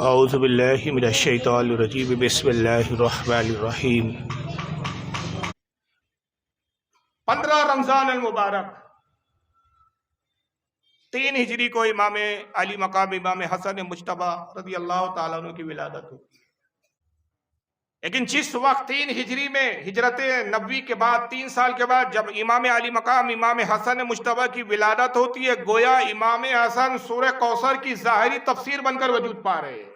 اعوذ باللہ من الشیطان الرجیم بسم اللہ الرحمن الرحیم۔ 15 رمضان المبارک 3 ہجری کو امام علی مقام امام حسن مجتبی رضی اللہ تعالیٰ عنہ کی ولادت ہوتی ہے، لیکن جس وقت 3 ہجری میں ہجرت نبوی کے بعد 3 سال کے بعد جب امام علی مقام امام حسن مجتبی کی ولادت ہوتی ہے، گویا امام حسن سورہ کوثر کی ظاہری تفسیر بن کر وجود پا رہے ہیں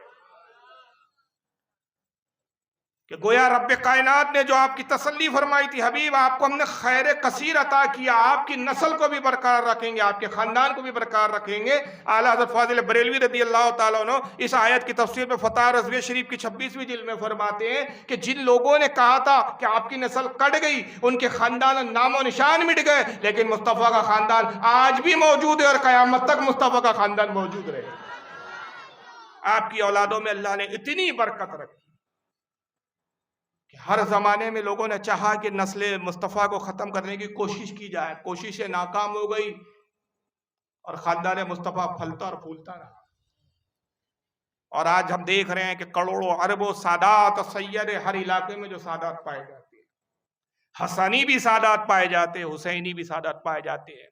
کہ گویا رب کائنات نے جو آپ کی تسلی فرمائی تھی، حبیب آپ کو ہم نے خیر کثیر عطا کیا، آپ کی نسل کو بھی برقرار رکھیں گے، آپ کے خاندان کو بھی برقرار رکھیں گے۔ اعلیٰ حضرت فاضل بریلوی رضی اللہ تعالیٰ عنہ اس آیت کی تفسیر میں فتح رضویہ شریف کی 26ویں جلد میں فرماتے ہیں کہ جن لوگوں نے کہا تھا کہ آپ کی نسل کٹ گئی، ان کے خاندان نام و نشان مٹ گئے، لیکن مصطفیٰ کا خاندان آج بھی موجود ہے اور قیامت تک مصطفیٰ کا خاندان موجود رہے۔ آپ کی اولادوں میں اللہ نے اتنی برکت رکھی کہ ہر زمانے میں لوگوں نے چاہا کہ نسل مصطفیٰ کو ختم کرنے کی کوشش کی جائے، کوششیں ناکام ہو گئی اور خاندان مصطفیٰ پھلتا اور پھولتا رہا۔ اور آج ہم دیکھ رہے ہیں کہ کروڑوں اربوں سادات اور سید ہر علاقے میں جو سادات پائے جاتے ہیں، حسنی بھی سادات پائے جاتے ہیں، حسینی بھی سادات پائے جاتے ہیں۔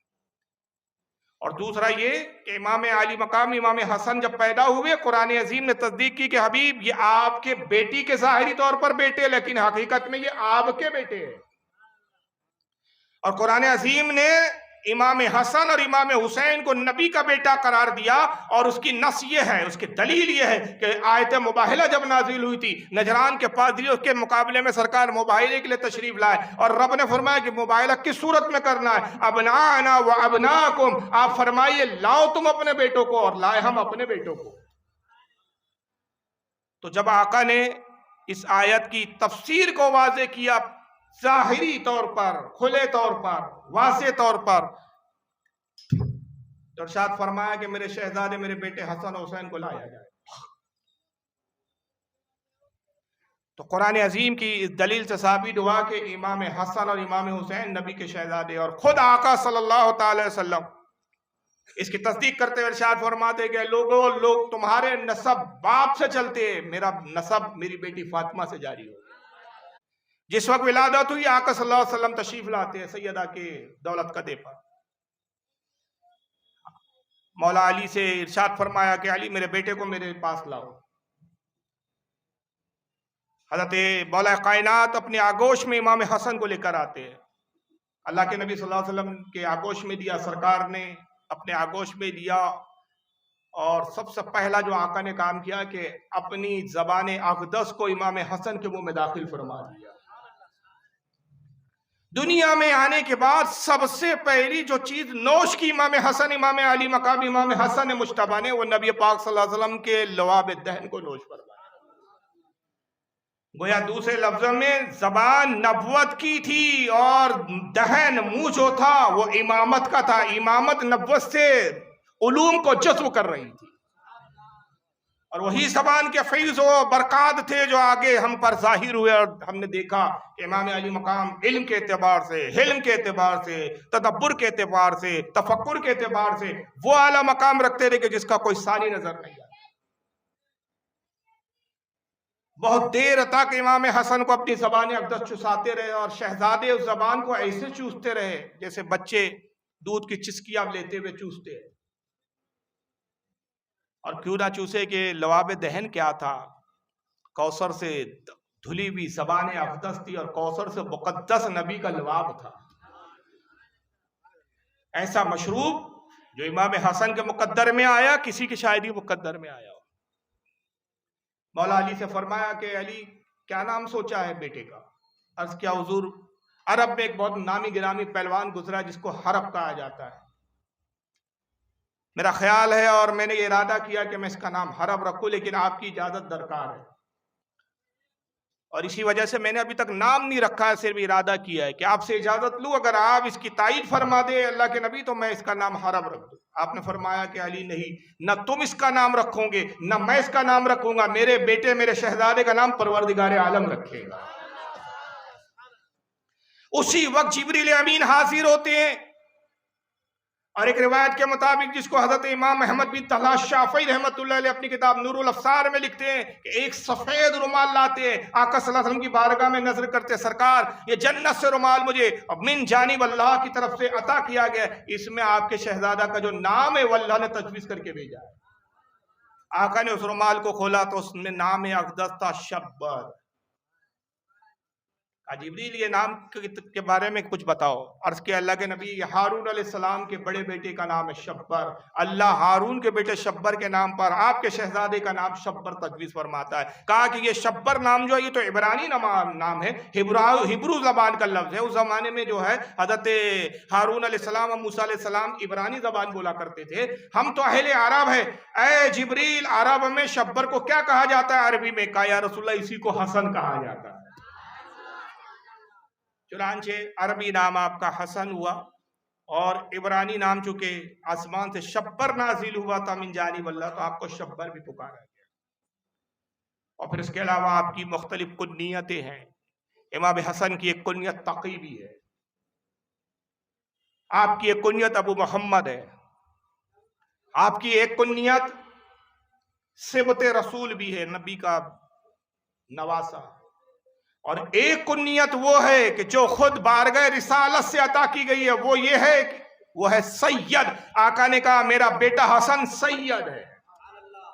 اور دوسرا یہ کہ امام علی مقام امام حسن جب پیدا ہوئے، قرآن عظیم نے تصدیق کی کہ حبیب یہ آپ کے بیٹی کے ظاہری طور پر بیٹے، لیکن حقیقت میں یہ آپ کے بیٹے ہیں۔ اور قرآن عظیم نے امام حسن اور امام حسین کو نبی کا بیٹا قرار دیا، اور اس کی نص یہ ہے، اس کی دلیل یہ ہے کہ آیت مباہلہ جب نازل ہوئی تھی، نجران کے پادریوں کے مقابلے میں سرکار مباہلے کے لیے تشریف لائے، اور رب نے فرمایا کہ مباہلہ کس صورت میں کرنا ہے؟ ابناءنا و ابناکم، آپ فرمائیے لاؤ تم اپنے بیٹوں کو اور لائے ہم اپنے بیٹوں کو۔ تو جب آقا نے اس آیت کی تفسیر کو واضح کیا، ظاہری طور پر، کھلے طور پر، واضح طور پر، تو ارشاد فرمایا کہ میرے شہزادے میرے بیٹے حسن و حسین کو لایا جائے۔ تو قرآن عظیم کی اس دلیل سے ثابت ہوا کہ امام حسن اور امام حسین نبی کے شہزادے، اور خود آقا صلی اللہ تعالی وسلم اس کی تصدیق کرتے ہوئے ارشاد فرماتے کہ لوگ تمہارے نسب باپ سے چلتے ہیں، میرا نسب میری بیٹی فاطمہ سے جاری ہو۔ جس وقت ولادت ہوئی، آقا صلی اللہ علیہ وسلم تشریف لاتے ہیں سیدہ کے دولت قدے پر۔ مولا علی سے ارشاد فرمایا کہ علی میرے بیٹے کو میرے پاس لاؤ۔ حضرت مولا کائنات اپنے آگوش میں امام حسن کو لے کر آتے ہیں، اللہ کے نبی صلی اللہ علیہ وسلم کے آگوش میں دیا، سرکار نے اپنے آگوش میں دیا، اور سب سے پہلا جو آقا نے کام کیا کہ اپنی زبان اقدس کو امام حسن کے منہ میں داخل فرما دیا۔ دنیا میں آنے کے بعد سب سے پہلی جو چیز نوش کی امام حسن امام علی مقام امام حسن مجتبی نے، وہ نبی پاک صلی اللہ علیہ وسلم کے لعاب دہن کو نوش فرمایا۔ گویا دوسرے لفظوں میں زبان نبوت کی تھی اور دہن منہ جو تھا وہ امامت کا تھا، امامت نبوت سے علوم کو جذب کر رہی تھی، اور وہی زبان کے فیض و برکات تھے جو آگے ہم پر ظاہر ہوئے، اور ہم نے دیکھا کہ امام علی مقام علم کے اعتبار سے، حلم کے اعتبار سے، تدبر کے اعتبار سے، تفکر کے اعتبار سے وہ اعلیٰ مقام رکھتے رہے کہ جس کا کوئی ثانی نظر نہیں آتا۔ بہت دیر تک امام حسن کو اپنی زبان اقدس چوساتے رہے، اور شہزادے اس زبان کو ایسے چوستے رہے جیسے بچے دودھ کی چسکیاں لیتے ہوئے چوستے ہیں۔ اور کیوں نہ چوسے کہ لعاب دہن کیا تھا؟ کوثر سے دھلی ہوئی زبان اقدس تھی، اور کوثر سے مقدس نبی کا لعاب تھا۔ ایسا مشروب جو امام حسن کے مقدر میں آیا، کسی کی شاید ہی مقدر میں آیا ہو۔ مولا علی سے فرمایا کہ علی کیا نام سوچا ہے بیٹے کا؟ عرض کیا حضور، عرب میں ایک بہت نامی گرامی پہلوان گزرا جس کو حرب کہا جاتا ہے، میرا خیال ہے اور میں نے یہ ارادہ کیا کہ میں اس کا نام حرب رکھوں، لیکن آپ کی اجازت درکار ہے، اور اسی وجہ سے میں نے ابھی تک نام نہیں رکھا ہے، صرف ارادہ کیا ہے کہ آپ سے اجازت لوں، اگر آپ اس کی تائید فرما دے اللہ کے نبی تو میں اس کا نام حرب رکھ دوں۔ آپ نے فرمایا کہ علی نہیں، نہ تم اس کا نام رکھو گے نہ میں اس کا نام رکھوں گا، میرے بیٹے میرے شہزادے کا نام پروردگار عالم رکھے گا۔ اسی وقت جبریل امین حاضر ہوتے ہیں، اور ایک روایت کے مطابق جس کو حضرت امام احمد بن طلحہ شافعی رحمۃ اللہ علیہ اپنی کتاب نور الافسار میں لکھتے ہیں کہ ایک سفید رومال لاتے ہیں، آقا صلی اللہ علیہ وسلم کی بارگاہ میں نظر کرتے، سرکار یہ جنت سے رومال مجھے من جانب اللہ کی طرف سے عطا کیا گیا، اس میں آپ کے شہزادہ کا جو نام ہے وہ اللہ نے تجویز کر کے بھیجا ہے۔ آقا نے اس رومال کو کھولا تو اس میں نام اقدس تھا شبر۔ جبریل یہ نام کے بارے میں کچھ بتاؤ۔ عرض کیا اللہ کے نبی ہارون علیہ السلام کے بڑے بیٹے کا نام ہے شبر، اللہ ہارون کے بیٹے شبر کے نام پر آپ کے شہزادے کا نام شبر تجویز فرماتا ہے۔ کہا کہ یہ شبر نام جو ہے یہ تو عبرانی نام ہے، ہبرو زبان کا لفظ ہے۔ اس زمانے میں جو ہے حضرت ہارون علیہ السلام اور موسیٰ علیہ السلام عبرانی زبان بولا کرتے تھے، ہم تو اہل عرب ہے، اے جبریل عرب میں شبر کو کیا کہا جاتا ہے عربی میں؟ کہا یا رسول اللہ اسی کو حسن کہا جاتا ہے۔ چنانچہ عربی نام آپ کا حسن ہوا، اور عبرانی نام چونکہ آسمان سے شبر نازل ہوا تھا من جانب اللہ، تو آپ کو شبر بھی پکارا گیا۔ اور پھر اس کے علاوہ آپ کی مختلف کنیتیں ہیں۔ امام حسن کی ایک کنیت تقی بھی ہے، آپ کی ایک کنیت ابو محمد ہے، آپ کی ایک کنیت صبت رسول بھی ہے، نبی کا نواسا، اور ایک کنیت وہ ہے کہ جو خود بارگاہ رسالت سے عطا کی گئی ہے، وہ یہ ہے کہ وہ ہے سید۔ آقا نے کہا میرا بیٹا حسن سید ہے،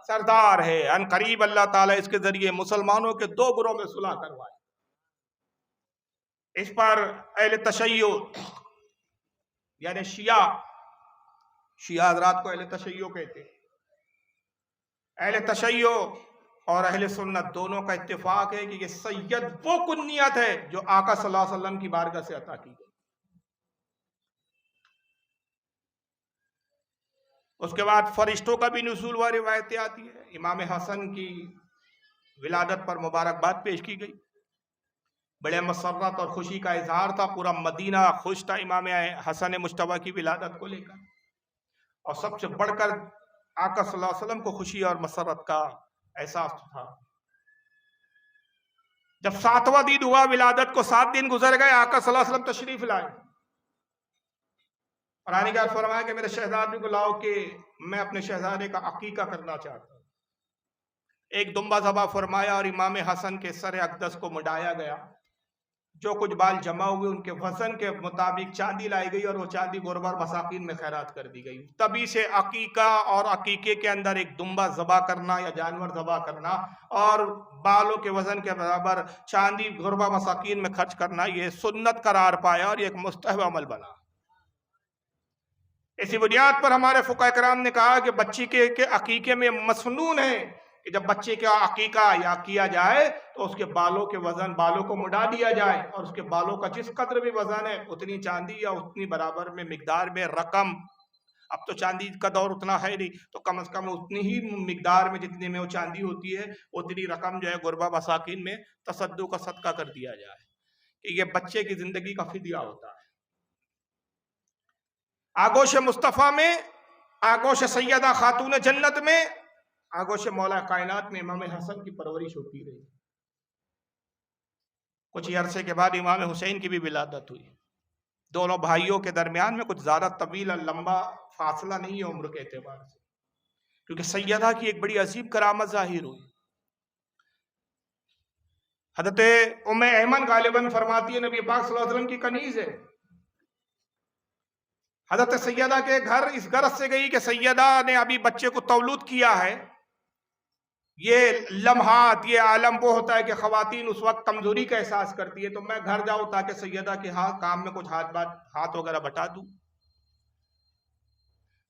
سردار ہے، ان قریب اللہ تعالیٰ اس کے ذریعے مسلمانوں کے دو گروہ میں صلح کروائے۔ اس پر اہل تشیع یعنی شیعہ حضرات کو اہل تشیع کہتے ہیں، اہل تشیع اور اہل سنت دونوں کا اتفاق ہے کہ یہ سید وہ کنیت ہے جو آقا صلی اللہ علیہ وسلم کی بارگاہ سے عطا کی گئی۔ اس کے بعد فرشتوں کا بھی نزول ہوا، روایتیں آتی ہے۔ امام حسن کی ولادت پر مبارکباد پیش کی گئی، بڑے مسرت اور خوشی کا اظہار تھا، پورا مدینہ خوش تھا امام حسن مجتبی کی ولادت کو لے کر، اور سب سے بڑھ کر آقا صلی اللہ علیہ وسلم کو خوشی اور مسرت کا احساس تھا۔ جب 7واں دن ہوا ولادت کو، 7 دن گزر گئے، آقا صلی اللہ علیہ وسلم تشریف لائے، اور آنے کا فرمایا کہ میرے شہزادے کو لاؤ کہ میں اپنے شہزادے کا عقیقہ کرنا چاہتا ہوں۔ ایک دمبا ذبح فرمایا اور امام حسن کے سر اقدس کو مڈایا گیا، جو کچھ بال جمع ہوئے ان کے وزن کے مطابق چاندی لائی گئی، اور وہ چاندی غربا اور مساکین میں خیرات کر دی گئی۔ تبھی سے عقیقہ اور عقیقے کے اندر ایک دمبا ذبح کرنا یا جانور ذبح کرنا اور بالوں کے وزن کے برابر چاندی غربا مساکین میں خرچ کرنا یہ سنت قرار پایا، اور یہ ایک مستحب عمل بنا۔ اسی بنیاد پر ہمارے فقہاء کرام نے کہا کہ بچی کے عقیقے میں مسنون ہے کہ جب بچے کا عقیقہ یا کیا جائے تو اس کے بالوں کے وزن، بالوں کو مڈا دیا جائے، اور اس کے بالوں کا جس قدر بھی وزن ہے اتنی چاندی یا اتنی برابر میں مقدار میں رقم، اب تو چاندی کا دور اتنا ہے نہیں، تو کم از کم اتنی ہی مقدار میں جتنے میں وہ چاندی ہوتی ہے اتنی رقم جو ہے غربا مساکین میں تصدق کا صدقہ کر دیا جائے، کہ یہ بچے کی زندگی کا فدیہ ہوتا ہے۔ آگوش مصطفیٰ میں، آگوش سیدہ خاتون جنت میں، آگوش مولا کائنات میں امام حسن کی پرورش ہوتی رہی۔ کچھ عرصے کے بعد امام حسین کی بھی ولادت ہوئی۔ دونوں بھائیوں کے درمیان میں کچھ زیادہ طویل اور لمبا فاصلہ نہیں ہے عمر کے اعتبار سے، کیونکہ سیدہ کی ایک بڑی عظیم کرامت ظاہر ہوئی۔ حضرت ام ایمن غالباً فرماتی ہے نبی پاک صلی اللہ علیہ وسلم کی کنیز ہے۔ حضرت سیدہ کے گھر اس غرض سے گئی کہ سیدہ نے ابھی بچے کو تولد کیا ہے۔ یہ لمحات، یہ عالم وہ ہوتا ہے کہ خواتین اس وقت کمزوری کا احساس کرتی ہے، تو میں گھر جاؤں تاکہ سیدہ کے کام میں کچھ ہاتھ وغیرہ بٹا دوں۔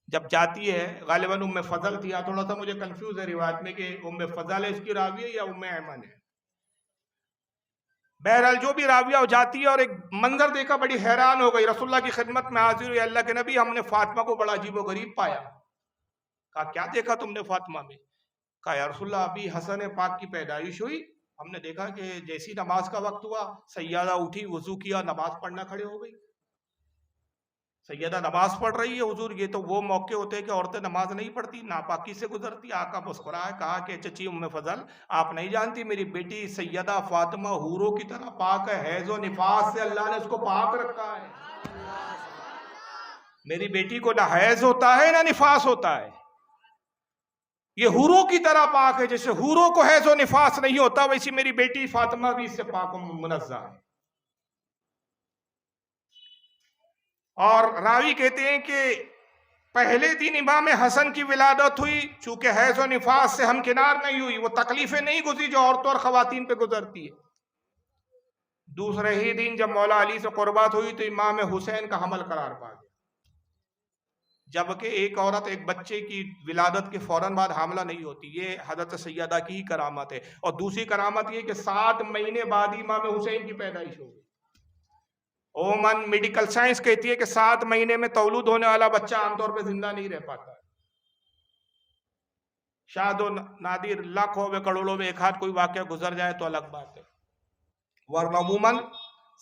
جب جاتی ہے، غالباً ام فضل تھی، تھوڑا سا مجھے کنفیوز ہے روایت میں کہ ام فضل ہے اس کی راوی ہے یا ام ایمن ہے، بہرحال جو بھی راویہ ہو جاتی ہے، اور ایک منظر دیکھا بڑی حیران ہو گئی، رسول اللہ کی خدمت میں حاضر ہوئی، اللہ کے نبی ہم نے فاطمہ کو بڑا عجیب و غریب پایا۔ کہا کیا دیکھا تم نے فاطمہ میں؟ کہا یا رسول اللہ ابھی حسن پاک کی پیدائش ہوئی، ہم نے دیکھا کہ جیسی نماز کا وقت ہوا سیدہ اٹھی، وضو کیا، نماز پڑھنا کھڑے ہو گئی۔ سیدہ نماز پڑھ رہی ہے، حضور یہ تو وہ موقع ہوتے ہیں کہ عورتیں نماز نہیں پڑھتی، ناپاکی سے گزرتی۔ آقا مسکرائے، کہا کہ چچی ام فضل آپ نہیں جانتی میری بیٹی سیدہ فاطمہ حوروں کی طرح پاک ہے، حیض و نفاس سے اللہ نے اس کو پاک رکھا ہے۔ میری بیٹی کو نہ حیض ہوتا ہے نہ نفاس ہوتا ہے، یہ حوروں کی طرح پاک ہے، جیسے حوروں کو حیض و نفاس نہیں ہوتا ویسی میری بیٹی فاطمہ بھی اس سے پاک و منزہ ہے۔ اور راوی کہتے ہیں کہ پہلے دن امام حسن کی ولادت ہوئی، چونکہ حیض و نفاس سے ہمکنار نہیں ہوئی، وہ تکلیفیں نہیں گزری جو عورتوں اور خواتین پہ گزرتی ہے۔ دوسرے ہی دن جب مولا علی سے قربت ہوئی تو امام حسین کا حمل قرار پا گیا، جبکہ ایک عورت ایک بچے کی ولادت کے فوراً بعد حاملہ نہیں ہوتی، یہ حضرت سیدہ کی ہی کرامت ہے۔ اور دوسری کرامت یہ کہ 7 مہینے بعد امام حسین کی پیدائش ہو گئی۔ عموماً میڈیکل سائنس کہتی ہے کہ 7 مہینے میں تولد ہونے والا بچہ عام طور پہ زندہ نہیں رہ پاتا ہے، شاید و نادر لاکھوں میں کروڑوں میں ایک ہاتھ کوئی واقعہ گزر جائے تو الگ بات ہے، ورنہ عموماً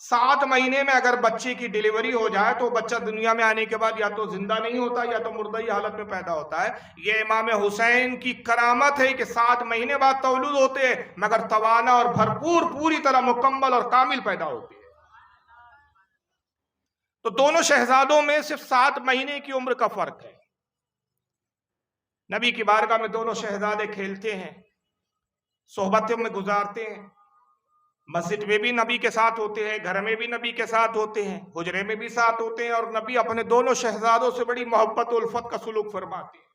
7 مہینے میں اگر بچے کی ڈیلیوری ہو جائے تو بچہ دنیا میں آنے کے بعد یا تو زندہ نہیں ہوتا یا تو مردئی حالت میں پیدا ہوتا ہے۔ یہ امام حسین کی کرامت ہے کہ 7 مہینے بعد تولد ہوتے ہیں مگر توانا اور بھرپور پوری طرح مکمل اور کامل پیدا ہوتے ہیں۔ تو دونوں شہزادوں میں صرف 7 مہینے کی عمر کا فرق ہے۔ نبی کی بارگاہ میں دونوں شہزادے کھیلتے ہیں، صحبتوں میں گزارتے ہیں، مسجد میں بھی نبی کے ساتھ ہوتے ہیں، گھر میں بھی نبی کے ساتھ ہوتے ہیں، حجرے میں بھی ساتھ ہوتے ہیں، اور نبی اپنے دونوں شہزادوں سے بڑی محبت و الفت کا سلوک فرماتے ہیں۔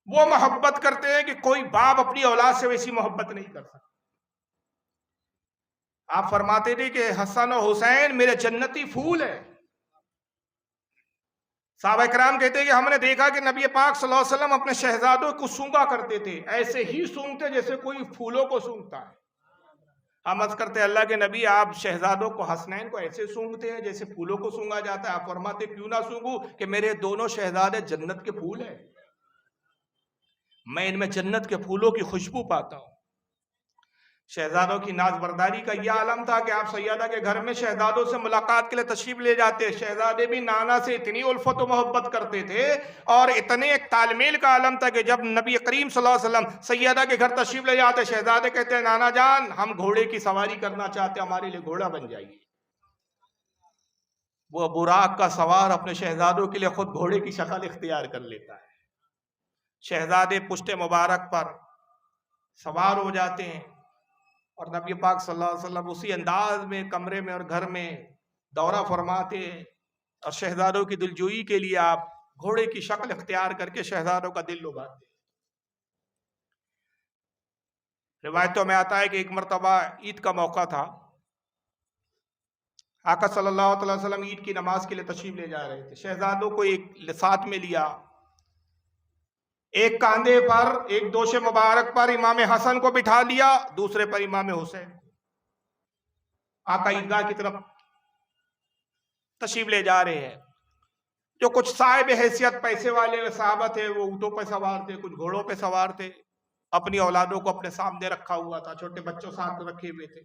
وہ محبت کرتے ہیں کہ کوئی باپ اپنی اولاد سے ویسی محبت نہیں کر سکتا۔ آپ فرماتے تھے کہ حسن و حسین میرے جنتی پھول ہیں۔ صحابہ کرام کہتے ہیں کہ ہم نے دیکھا کہ نبی پاک صلی اللہ علیہ وسلم اپنے شہزادوں کو سونگا کرتے تھے، ایسے ہی سونگتے جیسے کوئی پھولوں کو سونگتا ہے۔ ہم عرض کرتے ہیں اللہ کے نبی آپ شہزادوں کو حسنین کو ایسے سونگتے ہیں جیسے پھولوں کو سونگا جاتا ہے؟ آپ فرماتے کیوں نہ سونگوں کہ میرے دونوں شہزادے جنت کے پھول ہیں، میں ان میں جنت کے پھولوں کی خوشبو پاتا ہوں۔ شہزادوں کی ناز برداری کا یہ عالم تھا کہ آپ سیدہ کے گھر میں شہزادوں سے ملاقات کے لیے تشریف لے جاتے، شہزادے بھی نانا سے اتنی الفت و محبت کرتے تھے اور اتنے ایک تال میل کا عالم تھا کہ جب نبی کریم صلی اللہ علیہ وسلم سیدہ کے گھر تشریف لے جاتے، شہزادے کہتے ہیں نانا جان ہم گھوڑے کی سواری کرنا چاہتے ہیں، ہمارے لیے گھوڑا بن جائیے۔ وہ براق کا سوار اپنے شہزادوں کے لیے خود گھوڑے کی شکل اختیار کر لیتا ہے، شہزادے پشت مبارک پر سوار ہو جاتے ہیں اور نبی پاک صلی اللہ علیہ وسلم اسی انداز میں کمرے میں اور گھر میں دورہ فرماتے ہیں، اور شہزادوں کی دلجوئی کے لیے آپ گھوڑے کی شکل اختیار کر کے شہزادوں کا دل لبھاتے ہیں۔ روایتوں میں آتا ہے کہ ایک مرتبہ عید کا موقع تھا، آقا صلی اللہ علیہ وسلم عید کی نماز کے لیے تشریف لے جا رہے تھے، شہزادوں کو ایک ساتھ میں لیا، ایک کاندھے پر ایک دوش مبارک پر امام حسن کو بٹھا لیا، دوسرے پر امام حسین۔ آقا عیدگاہ کی طرف تشریف لے جا رہے ہیں، جو کچھ صاحب حیثیت پیسے والے صحابہ تھے وہ اونٹوں پہ سوار تھے، کچھ گھوڑوں پہ سوار تھے، اپنی اولادوں کو اپنے سامنے رکھا ہوا تھا، چھوٹے بچوں ساتھ رکھے ہوئے تھے۔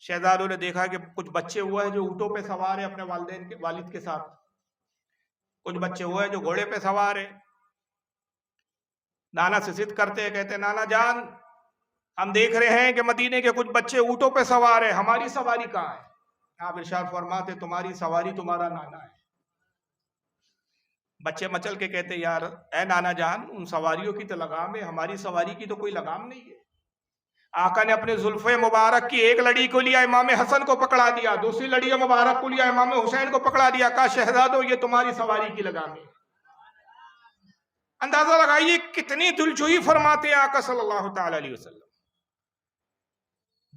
شہزادوں نے دیکھا کہ کچھ بچے ہوئے ہیں جو اونٹوں پہ سوار ہیں اپنے والد کے ساتھ، کچھ بچے ہوئے ہیں جو گھوڑے پہ سوار ہیں۔ نانا سے ضد کرتے ہیں، کہتے ہیں نانا جان ہم دیکھ رہے ہیں کہ مدینے کے کچھ بچے اونٹوں پہ سوار ہیں، ہماری سواری کہاں ہے؟ آپ ارشاد فرماتے تمہاری سواری تمہارا نانا ہے۔ بچے مچل کے کہتے یار اے نانا جان ان سواریوں کی تو لگام ہے، ہماری سواری کی تو کوئی لگام نہیں ہے۔ آقا نے اپنے زلف مبارک کی ایک لڑی کو لیا، امام حسن کو پکڑا دیا، دوسری لڑی مبارک کو لیا، امام حسین کو پکڑا دیا، کہا شہزادو یہ تمہاری سواری کی لگام ہے۔ اندازہ لگائیے کتنی دلجوئی فرماتے ہیں آقا صلی اللہ تعالی علیہ وسلم۔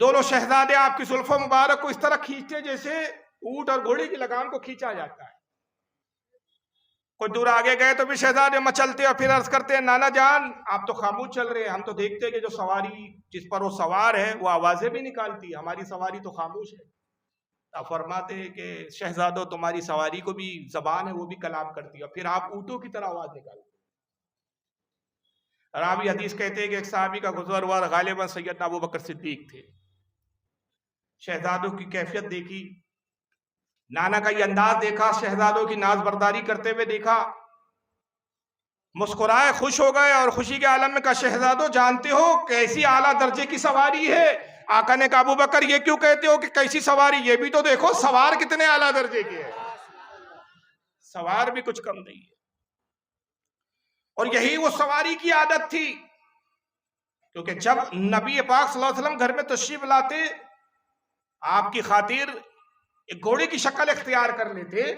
دونوں شہزادے آپ کی زلف مبارک کو اس طرح کھینچتے جیسے اونٹ اور گھوڑے کی لگام کو کھینچا جاتا ہے۔ کوئی دور آگے گئے تو بھی شہزادے مچلتے اور پھر عرض کرتے ہیں نانا جان آپ تو خاموش چل رہے ہیں، ہم تو دیکھتے ہیں کہ جو سواری جس پر وہ سوار ہے وہ آوازیں بھی نکالتی ہے، ہماری سواری تو خاموش ہے۔ آپ فرماتے ہیں کہ شہزادوں تمہاری سواری کو بھی زبان ہے، وہ بھی کلام کرتی ہے، اور پھر آپ اونٹوں کی طرح آواز نکالتے ہیں۔ راوی حدیث کہتے ہیں کہ ایک صحابی کا گزر ہوا، غالباً سیدنا ابو بکر صدیق تھے۔ شہزادوں کی کیفیت دیکھی، نانا کا یہ انداز دیکھا، شہزادوں کی ناز برداری کرتے ہوئے دیکھا، مسکرائے، خوش ہو گئے اور خوشی کے عالم میں کہا شہزادوں جانتے ہو کیسی اعلیٰ درجے کی سواری ہے؟ آقا نے کہا ابو بکر یہ کیوں کہتے ہو کہ کیسی سواری، یہ بھی تو دیکھو سوار کتنے اعلیٰ درجے کے ہیں۔ سوار بھی کچھ کم نہیں ہے. اور یہی وہ سواری کی عادت تھی، کیونکہ جب نبی پاک صلی اللہ علیہ وسلم گھر میں تشریف لاتے، آپ کی خاطر ایک گھوڑے کی شکل اختیار کر لیتے،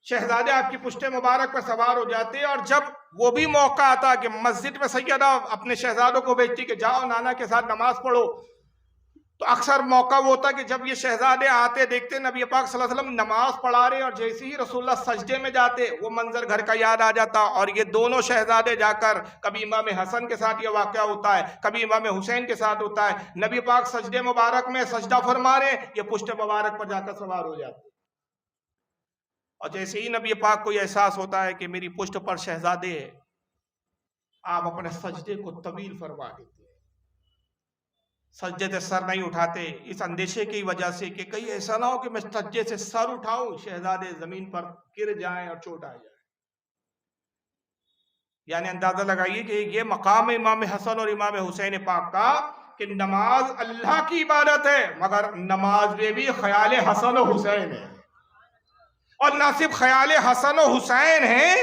شہزادے آپ کی پشت مبارک پر سوار ہو جاتے، اور جب وہ بھی موقع آتا کہ مسجد میں سیدہ اپنے شہزادوں کو بھیجتی کہ جاؤ نانا کے ساتھ نماز پڑھو، تو اکثر موقع وہ ہوتا کہ جب یہ شہزادے آتے دیکھتے نبی پاک صلی اللہ علیہ وسلم نماز پڑھا رہے، اور جیسے ہی رسول اللہ سجدے میں جاتے وہ منظر گھر کا یاد آ جاتا، اور یہ دونوں شہزادے جا کر، کبھی امام حسن کے ساتھ یہ واقعہ ہوتا ہے، کبھی امام حسین کے ساتھ ہوتا ہے، نبی پاک سجدے مبارک میں سجدہ فرما رہے، یہ پشت مبارک پر جا کر سوار ہو جاتے، اور جیسے ہی نبی پاک کو یہ احساس ہوتا ہے کہ میری پشت پر شہزادے ہے، آپ اپنے سجدے کو طویل فرما دیتے، سجدے سے سر نہیں اٹھاتے، اس اندیشے کی وجہ سے کہ کہیں ایسا نہ ہو کہ میں سجدے سے سر اٹھاؤں شہزادے زمین پر گر جائیں اور چوٹ آ جائے. یعنی اندازہ لگائیے کہ یہ مقام امام حسن اور امام حسین پاک کا کہ نماز اللہ کی عبادت ہے، مگر نماز میں بھی خیال حسن و حسین ہے، اور نہ صرف خیال حسن و حسین ہے،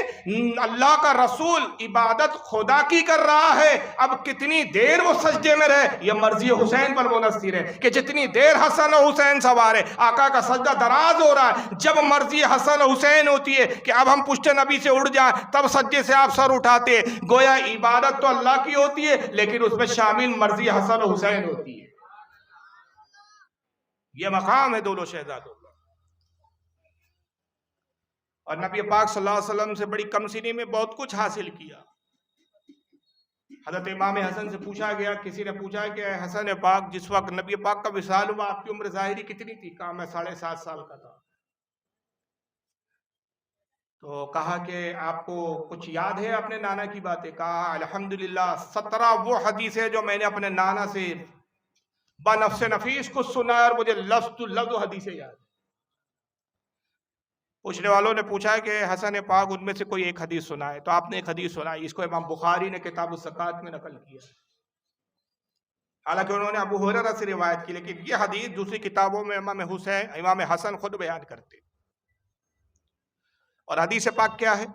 اللہ کا رسول عبادت خدا کی کر رہا ہے. اب کتنی دیر وہ سجدے میں رہے یہ مرضی حسین پر منحصر ہے، کہ جتنی دیر حسن و حسین سوار ہے، آقا کا سجدہ دراز ہو رہا ہے، جب مرضی حسن و حسین ہوتی ہے کہ اب ہم پشت نبی سے اڑ جائیں، تب سجدے سے آپ سر اٹھاتے ہیں. گویا عبادت تو اللہ کی ہوتی ہے، لیکن اس میں شامل مرضی حسن و حسین ہوتی ہے. یہ مقام ہے دونوں شہزادوں. اور نبی پاک صلی اللہ علیہ وسلم سے بڑی کم سنی میں بہت کچھ حاصل کیا. حضرت امام حسن سے پوچھا گیا، کسی نے پوچھا کہ حسن پاک جس وقت نبی پاک کا وصال ہوا آپ کی عمر ظاہری کتنی تھی؟ کہا میں 7.5 سال کا تھا. تو کہا کہ آپ کو کچھ یاد ہے اپنے نانا کی باتیں؟ کہا الحمدللہ 17 وہ حدیث ہے جو میں نے اپنے نانا سے بنفس نفیس کو سنا، اور مجھے لفظ تو لفظ حدیثیں یاد. پوچھنے والوں نے پوچھا کہ حسن پاک ان میں سے کوئی ایک حدیث سنائے، تو آپ نے ایک حدیث سنائی. اس کو امام بخاری نے کتاب الزکوٰۃ میں نقل کیا، حالانکہ انہوں نے ابو ہریرہ سے روایت کی، لیکن یہ حدیث دوسری کتابوں میں امام حسن خود بیان کرتے. اور حدیث پاک کیا ہے؟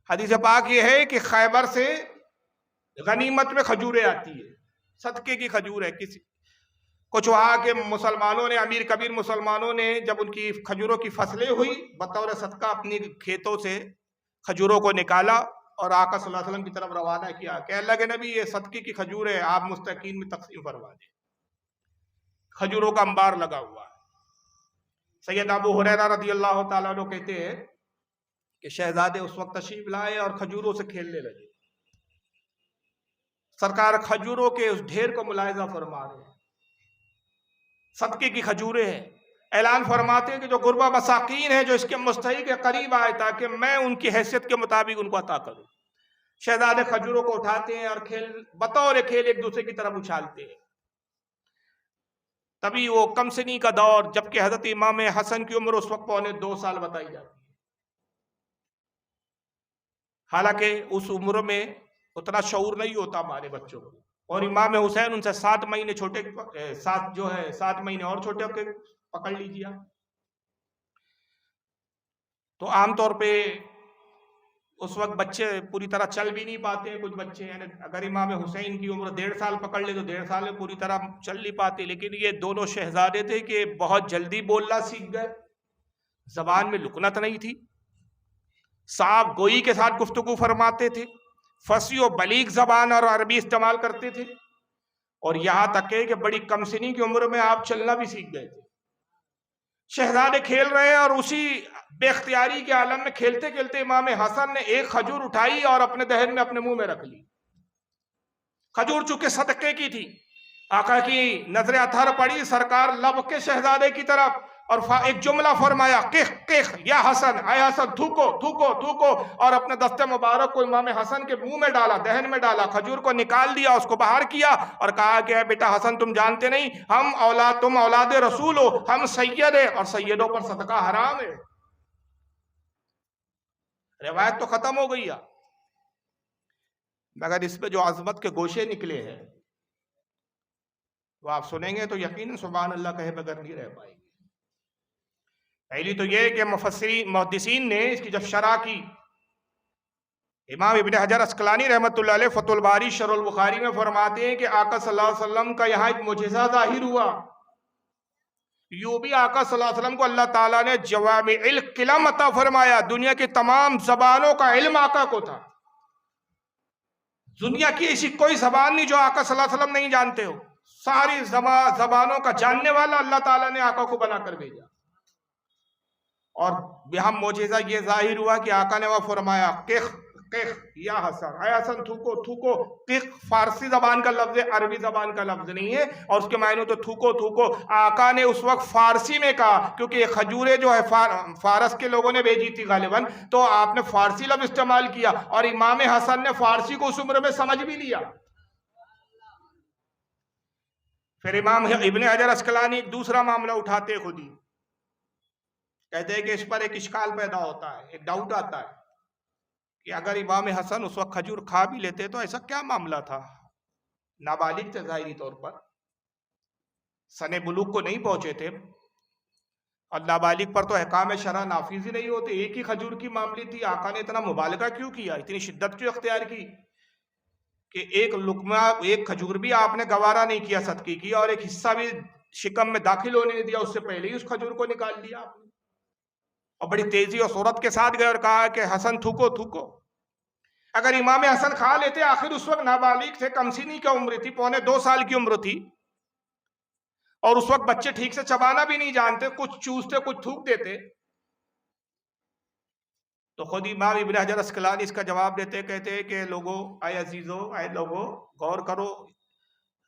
حدیث پاک یہ ہے کہ خیبر سے غنیمت میں کھجوریں آتی ہے، صدقے کی کھجور ہے. کچھ وہاں کے مسلمانوں نے، امیر کبیر مسلمانوں نے جب ان کی کھجوروں کی فصلیں ہوئی، بطور صدقہ اپنی کھیتوں سے کھجوروں کو نکالا اور آقا صلی اللہ علیہ وسلم کی طرف روانہ کیا کہ اللہ کے نبی یہ صدقے کی کھجور ہے، آپ مستحقین میں تقسیم فرما دیں. کھجوروں کا انبار لگا ہوا ہے. سید ابو ہریرہ رضی اللہ تعالیٰ عنہ کہتے ہیں کہ شہزادے اس وقت تشریف لائے اور کھجوروں سے کھیلنے لگے. سرکار کھجوروں کے اس ڈھیر کو ملاحظہ فرما رہے ہیں، صدقے کی کھجوریں ہیں. اعلان فرماتے ہیں کہ جو غربا مساکین ہیں جو اس کے مستحق کے قریب آئے تاکہ میں ان کی حیثیت کے مطابق ان کو عطا کروں. شہزادے کھجوروں کو اٹھاتے ہیں اور بطور کھیل ایک دوسرے کی طرف اچھالتے ہیں. تبھی وہ کم سنی کا دور، جبکہ حضرت امام حسن کی عمر اس وقت 2.25 سال بتائی جاتی ہے. حالانکہ اس عمر میں اتنا شعور نہیں ہوتا ہمارے بچوں کو، اور امام حسین ان سے 7 مہینے چھوٹے، 7 مہینے اور چھوٹے ہو کے پکڑ لیجیے. تو عام طور پہ اس وقت بچے پوری طرح چل بھی نہیں پاتے. کچھ بچے یعنی اگر امام حسین کی عمر 1.5 سال پکڑ لے تو 1.5 سال میں پوری طرح چل نہیں پاتے. لیکن یہ دونوں شہزادے تھے کہ بہت جلدی بولنا سیکھ گئے، زبان میں لکنت نہیں تھی، صاف گوئی کے ساتھ گفتگو فرماتے تھے، فصیح و بلیغ زبان اور عربی استعمال کرتے تھے، اور یہاں تک کہ بڑی کم سنی کی عمر میں آپ چلنا بھی سیکھ گئے تھے. شہزادے کھیل رہے ہیں اور اسی بے اختیاری کے عالم میں کھیلتے کھیلتے امام حسن نے ایک کھجور اٹھائی اور اپنے دہن میں اپنے منہ میں رکھ لی. کھجور چونکہ صدقے کی تھی، آقا کی نظر اثر پڑی سرکار لب کے شہزادے کی طرف اور ایک جملہ فرمایا، قح قح یا حسن، اے حسن تھوکو تھوکو تھوکو، اور اپنے دست مبارک کو امام حسن کے منہ میں ڈالا، دہن میں ڈالا، کھجور کو نکال دیا، اس کو باہر کیا اور کہا کہ اے بیٹا حسن تم جانتے نہیں تم اولاد رسول ہو، ہم سید ہیں اور سیدوں پر صدقہ حرام ہے. روایت تو ختم ہو گئی ہے، مگر اس پہ جو عظمت کے گوشے نکلے ہیں وہ آپ سنیں گے تو یقیناً سبحان اللہ کہے بغیر نہیں رہ پائیں گے. پہلی تو یہ کہ محدثین نے اس کی جب شرح کی، امام ابن حجر عسقلانی رحمۃ اللہ علیہ فتح الباری شرح البخاری میں فرماتے ہیں کہ آقا صلی اللہ علیہ وسلم کا یہاں ایک معجزہ ظاہر ہوا۔ یوں بھی آقا صلی اللہ علیہ وسلم کو اللہ تعالیٰ نے جوامع الکلم عطا فرمایا، دنیا کی تمام زبانوں کا علم آقا کو تھا۔ دنیا کی ایسی کوئی زبان نہیں جو آقا صلی اللہ علیہ وسلم نہیں جانتے ہو، ساری زبانوں کا جاننے والا اللہ تعالیٰ نے آقا کو بنا کر بھیجا۔ اور یہاں معجزہ یہ ظاہر ہوا کہ آقا نے وہ فرمایا قخ قخ یا حسن، اے حسن تھوکو تھوکو۔ قخ فارسی زبان کا لفظ ہے، عربی زبان کا لفظ نہیں ہے، اور اس کے معنی تو تھوکو تھوکو۔ آقا نے اس وقت فارسی میں کہا، کیونکہ یہ کھجوریں جو ہے فارس کے لوگوں نے بھیجی تھی غالباً، تو آپ نے فارسی لفظ استعمال کیا، اور امام حسن نے فارسی کو اس عمر میں سمجھ بھی لیا۔ پھر امام ابن حجر عسقلانی ایک دوسرا معاملہ اٹھاتے خود ہی، کہتے ہیں کہ اس پر ایک اشکال پیدا ہوتا ہے، ایک ڈاؤٹ آتا ہے کہ اگر امام حسن اس وقت کھجور کھا بھی لیتے تو ایسا کیا معاملہ تھا؟ نابالغ تھے ظاہری طور پر، سن بلوغ کو نہیں پہنچے تھے، اور نابالغ پر تو احکام شرع نافذ ہی نہیں ہوتے۔ ایک ہی کھجور کی معاملی تھی، آقا نے اتنا مبالغہ کیوں کیا، اتنی شدت کیوں اختیار کی کہ ایک لقمہ ایک کھجور بھی آپ نے گوارا نہیں کیا صدقے کی، اور ایک حصہ بھی شکم میں داخل ہونے نہیں دیا، اس سے پہلے ہی اس کھجور کو نکال لیا آپ نے، اور بڑی تیزی اور سرعت کے ساتھ گئے اور کہا کہ حسن تھوکو تھوکو۔ اگر امام حسن کھا لیتے، آخر اس وقت نابالغ تھے، کم سنی کی عمر تھی، 1.25 سال کی عمر تھی، اور اس وقت بچے ٹھیک سے چبانا بھی نہیں جانتے، کچھ چوستے کچھ تھوک دیتے۔ تو خود امام ابن حجر عسقلانی اس کا جواب دیتے، کہتے ہیں کہ لوگو، اے عزیزو، اے لوگو غور کرو،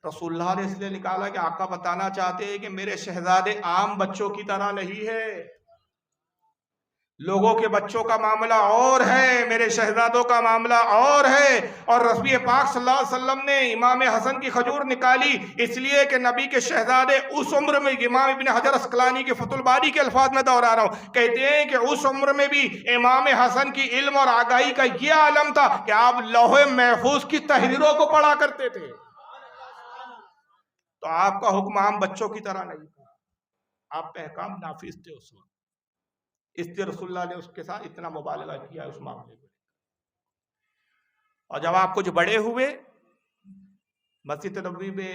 رسول اللہ نے اس لیے نکالا کہ آقا بتانا چاہتے ہیں کہ میرے شہزادے عام بچوں کی طرح نہیں ہے، لوگوں کے بچوں کا معاملہ اور ہے، میرے شہزادوں کا معاملہ اور ہے۔ اور رسول پاک صلی اللہ علیہ وسلم نے امام حسن کی کھجور نکالی اس لیے کہ نبی کے شہزادے اس عمر میں، امام ابن حجر عسقلانی کے فتح الباری کے الفاظ میں دہرا رہا ہوں، کہتے ہیں کہ اس عمر میں بھی امام حسن کی علم اور آگاہی کا یہ عالم تھا کہ آپ لوح محفوظ کی تحریروں کو پڑھا کرتے تھے۔ تو آپ کا حکم عام بچوں کی طرح نہیں تھا، آپ پہ احکام نافذ تھے اس وقت، اس لیے رسول اللہ نے اس کے ساتھ اتنا مبالغہ کیا اس معاملے میں۔ اور جب آپ کچھ بڑے ہوئے، مسجد نبوی میں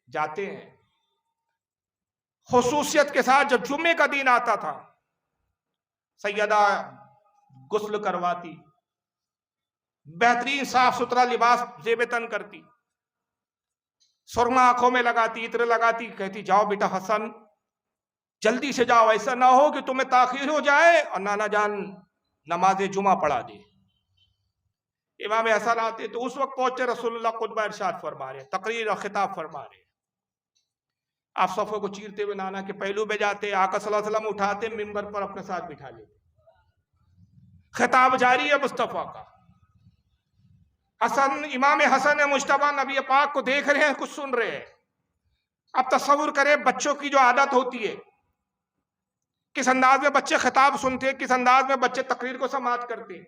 جاتے ہیں، خصوصیت کے ساتھ جب جمعے کا دن آتا تھا، سیدہ غسل کرواتی، بہترین صاف ستھرا لباس زیب تن کرتی، سرما آنکھوں میں لگاتی، عطر لگاتی، کہتی جاؤ بیٹا حسن جلدی سے جاؤ، ایسا نہ ہو کہ تمہیں تاخیر ہو جائے اور نانا جان نماز جمعہ پڑھا دے۔ امام حسن آتے تو اس وقت پہنچے، رسول اللہ خطبہ ارشاد فرما رہے، تقریر اور خطاب فرما رہے، آپ صفوں کو چیرتے ہوئے نانا کے پہلو میں جاتے، آقا صلی اللہ علیہ وسلم اٹھاتے، منبر پر اپنے ساتھ بٹھا لیتے، خطاب جاری ہے مصطفیٰ کا۔ حسن، امام حسن مجتبیٰ نبی پاک کو دیکھ رہے ہیں، کچھ سن رہے ہیں۔ اب تصور کریں بچوں کی جو عادت ہوتی ہے، کس انداز میں بچے خطاب سنتے ہیں، کس انداز میں بچے تقریر کو سماعت کرتے ہیں۔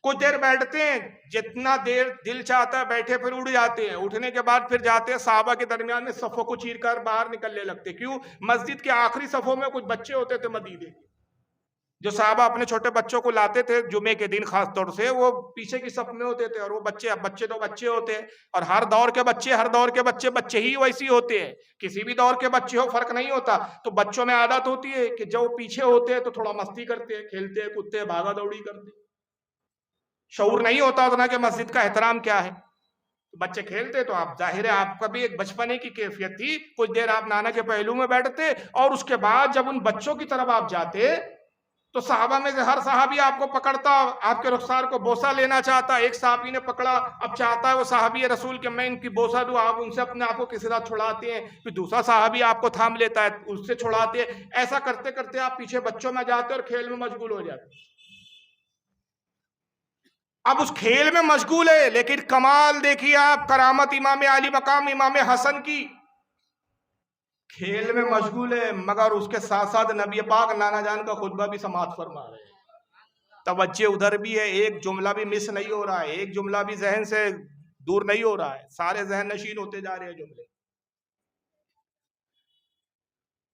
کچھ دیر بیٹھتے ہیں، جتنا دیر دل چاہتا ہے بیٹھے، پھر اٹھ جاتے ہیں، اٹھنے کے بعد پھر جاتے ہیں صحابہ کے درمیان میں صفوں کو چیر کر باہر نکلنے لگتے۔ کیوں؟ مسجد کے آخری صفوں میں کچھ بچے ہوتے تھے مدینے کے، جو صحابہ اپنے چھوٹے بچوں کو لاتے تھے جمعے کے دن، خاص طور سے وہ پیچھے کی صف میں ہوتے تھے، اور وہ بچے تو بچے ہوتے ہیں، اور ہر دور کے بچے بچے ہی ویسی ہوتے ہیں، کسی بھی دور کے بچے ہو فرق نہیں ہوتا۔ تو بچوں میں عادت ہوتی ہے کہ جو پیچھے ہوتے ہیں تو تھوڑا مستی کرتے ہیں، کھیلتے ہیں، کودتے ہیں، بھاگا دوڑی کرتے ہیں، شعور نہیں ہوتا اتنا کہ مسجد کا احترام کیا ہے۔ بچے کھیلتے تو آپ ظاہر ہے آپ کا بھی ایک بچپنے کی کیفیت تھی، کچھ دیر آپ نانا کے پہلو میں بیٹھتے، اور اس کے بعد جب ان بچوں کی طرف آپ جاتے تو صحابہ میں سے ہر صحابی آپ کو پکڑتا، آپ کے رخسار کو بوسہ لینا چاہتا۔ ایک صحابی نے پکڑا، اب چاہتا ہے وہ صحابی رسول کہ میں ان کی بوسہ دوں، آپ ان سے اپنے آپ کو کسی طرح چھڑاتے ہیں، پھر دوسرا صحابی آپ کو تھام لیتا ہے، اس سے چھڑاتے ہیں۔ ایسا کرتے کرتے آپ پیچھے بچوں میں جاتے اور کھیل میں مشغول ہو جاتے۔ اب اس کھیل میں مشغول ہے، لیکن کمال دیکھیے آپ، کرامت امام علی مقام امام حسن کی، کھیل میں مشغول ہے مگر اس کے ساتھ ساتھ نبی پاک نانا جان کا خطبہ بھی سماعت فرما رہے ہیں، توجہ ادھر بھی ہے، ایک جملہ بھی مس نہیں ہو رہا ہے، ایک جملہ بھی ذہن سے دور نہیں ہو رہا ہے، سارے ذہن نشین ہوتے جا رہے ہیں جملے۔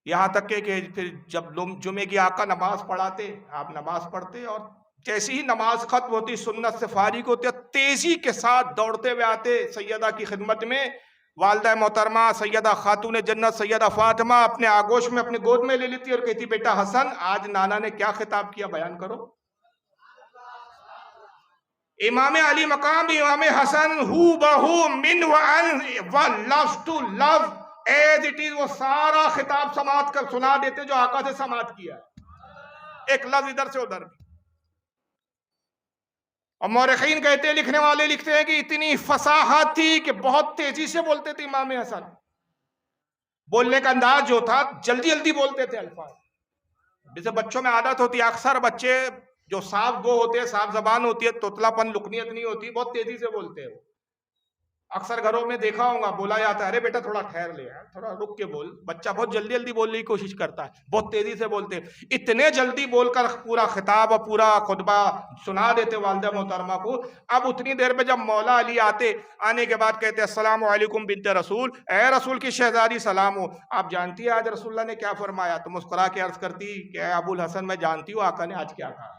یہاں تک کہ پھر جب جمعے کی آقا نماز پڑھاتے، آپ نماز پڑھتے اور جیسی ہی نماز ختم ہوتی، سنت سے فارغ ہوتے، تیزی کے ساتھ دوڑتے ہوئے آتے سیدہ کی خدمت میں. والدہ محترمہ سیدہ خاتون جنت سیدہ فاطمہ اپنے آگوش میں اپنے گود میں لے لیتی اور کہتی بیٹا حسن آج نانا نے کیا خطاب کیا بیان کرو. امام علی مقام امام حسن ہو بہو من و لفظ ٹو لفظ ایز اٹ از وہ سارا خطاب سماعت کر سنا دیتے جو آقا سے سماعت کیا ہے، ایک لفظ ادھر سے ادھر. اور مورخین کہتے ہیں، لکھنے والے لکھتے ہیں کہ اتنی فصاحت تھی کہ بہت تیزی سے بولتے تھے امام حسن. بولنے کا انداز جو تھا جلدی جلدی بولتے تھے الفاظ. جیسے بچوں میں عادت ہوتی ہے، اکثر بچے جو صاف گو ہوتے ہیں، صاف زبان ہوتی ہے، توتلا پن لکنیت نہیں ہوتی، بہت تیزی سے بولتے ہیں. اکثر گھروں میں دیکھا ہوگا بولا جاتا ہے ارے بیٹا تھوڑا ٹھہر لے، تھوڑا رک کے بول. بچہ بہت جلدی جلدی بولنے کی کوشش کرتا ہے، بہت تیزی سے بولتے ہیں. اتنے جلدی بول کر پورا خطاب اور پورا خطبہ سنا دیتے والدہ محترمہ کو. اب اتنی دیر میں جب مولا علی آتے، آنے کے بعد کہتے السلام علیکم بنت رسول، اے رسول کی شہزادی سلام ہو. آپ جانتی ہے آج رسول اللہ نے کیا فرمایا؟ تو مسکرا کے عرض کرتی کہ اے ابو الحسن میں جانتی ہوں آقا نے آج کیا کہا.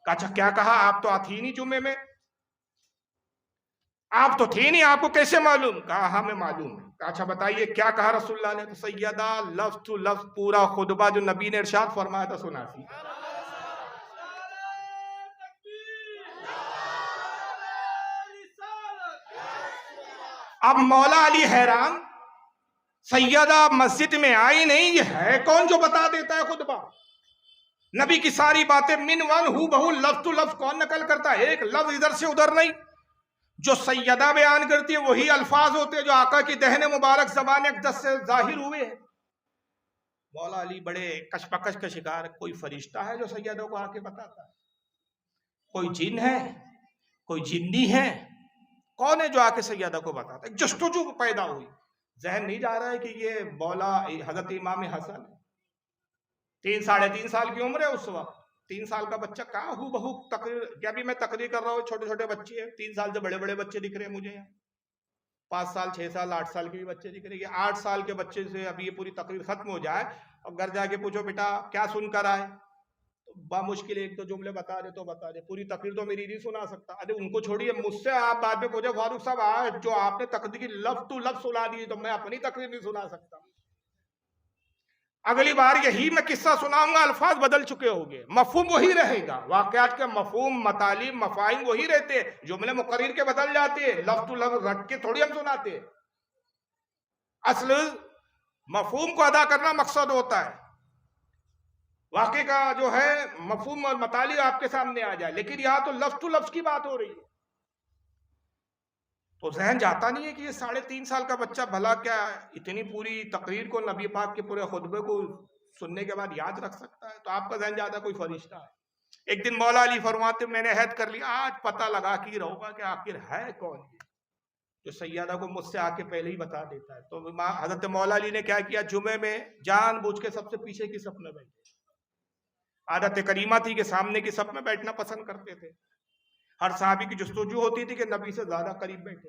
اچھا کیا کہا؟ آپ تو آتی نہیں جمعے میں، آپ تو تھی نہیں، آپ کو کیسے معلوم؟ کہا ہاں میں معلوم ہے. اچھا بتائیے کیا کہا رسول اللہ نے؟ تو سیدہ لفظ تو لفظ پورا خطبہ جو نبی نے ارشاد فرمایا تھا سنا سی. اب مولا علی حیران، سیدہ مسجد میں آئی نہیں، یہ ہے کون جو بتا دیتا ہے خطبہ؟ نبی کی ساری باتیں من ون ہو بہو لفظ تو لفظ کون نقل کرتا ہے؟ ایک لفظ ادھر سے ادھر نہیں. جو سیدہ بیان کرتی ہے وہی الفاظ ہوتے ہیں جو آقا کی دہن مبارک زبان اقدس سے ظاہر ہوئے ہیں. مولا علی بڑے کشمکش کا شکار، کوئی فرشتہ ہے جو سیدہ کو آ کے بتاتا ہے؟ کوئی جن ہے؟ کوئی جنی ہے؟ کون ہے جو آ کے سیدہ کو بتاتا ہے؟ جستجو پیدا ہوئی. ذہن نہیں جا رہا ہے کہ یہ مولا حضرت امام حسن 3 سال کی عمر ہے اس وقت. 3 سال کا بچہ کہاں ہو بہو تقریر، کیا بھی میں تقریر کر رہا ہوں، چھوٹے چھوٹے بچے ہیں. 3 سال سے بڑے بڑے بچے دکھ رہے ہیں مجھے یہاں، 5 سال 6 سال 8 سال کے بھی بچے دکھ رہے ہیں. 8 سال کے بچے سے ابھی یہ پوری تقریر ختم ہو جائے اور گھر جا کے پوچھو بیٹا کیا سن کر آئے، تو بامشکل ایک دو جملے بتا دے تو بتا دے، پوری تقریر تو میری نہیں سنا سکتا. ارے ان کو چھوڑیے، مجھ سے آپ بعد میں پوچھو فاروق صاحب آج جو آپ نے تقریر کی لفظ تو لفظ سنا دی تو میں اپنی تقریر نہیں سنا سکتا. اگلی بار یہی میں قصہ سناؤں گا، الفاظ بدل چکے ہوں گے، مفہوم وہی رہے گا. واقعات کے مفہوم، مطالب، مفاہیم وہی رہتے، جملے مقرر کے بدل جاتے، لفظ تو لفظ رٹ کے تھوڑی ہم سناتے. اصل مفہوم کو ادا کرنا مقصد ہوتا ہے، واقعے کا جو ہے مفہوم اور مطالب آپ کے سامنے آ جائے. لیکن یہاں تو لفظ تو لفظ کی بات ہو رہی ہے، تو ذہن جاتا نہیں ہے کہ یہ 3.5 سال کا بچہ بھلا کیا اتنی پوری تقریر کو، نبی پاک کے پورے خطبے کو سننے کے بعد یاد رکھ سکتا ہے. تو آپ کا ذہن جاتا کوئی فرشتہ ہے. ایک دن مولا علی فرماتے میں نے عہد کر لیا آج پتہ لگا کے رہوں گا کہ آخر ہے کون یہ جو سیدہ کو مجھ سے آ کے پہلے ہی بتا دیتا ہے. تو حضرت مولا علی نے کیا کیا، جمعے میں جان بوجھ کے سب سے پیچھے کی صف میں بیٹھے. عادت کریمہ تھی کہ سامنے کی صف میں بیٹھنا پسند کرتے تھے. ہر صحابی کی جستجو ہوتی تھی کہ نبی سے زیادہ قریب بیٹھے،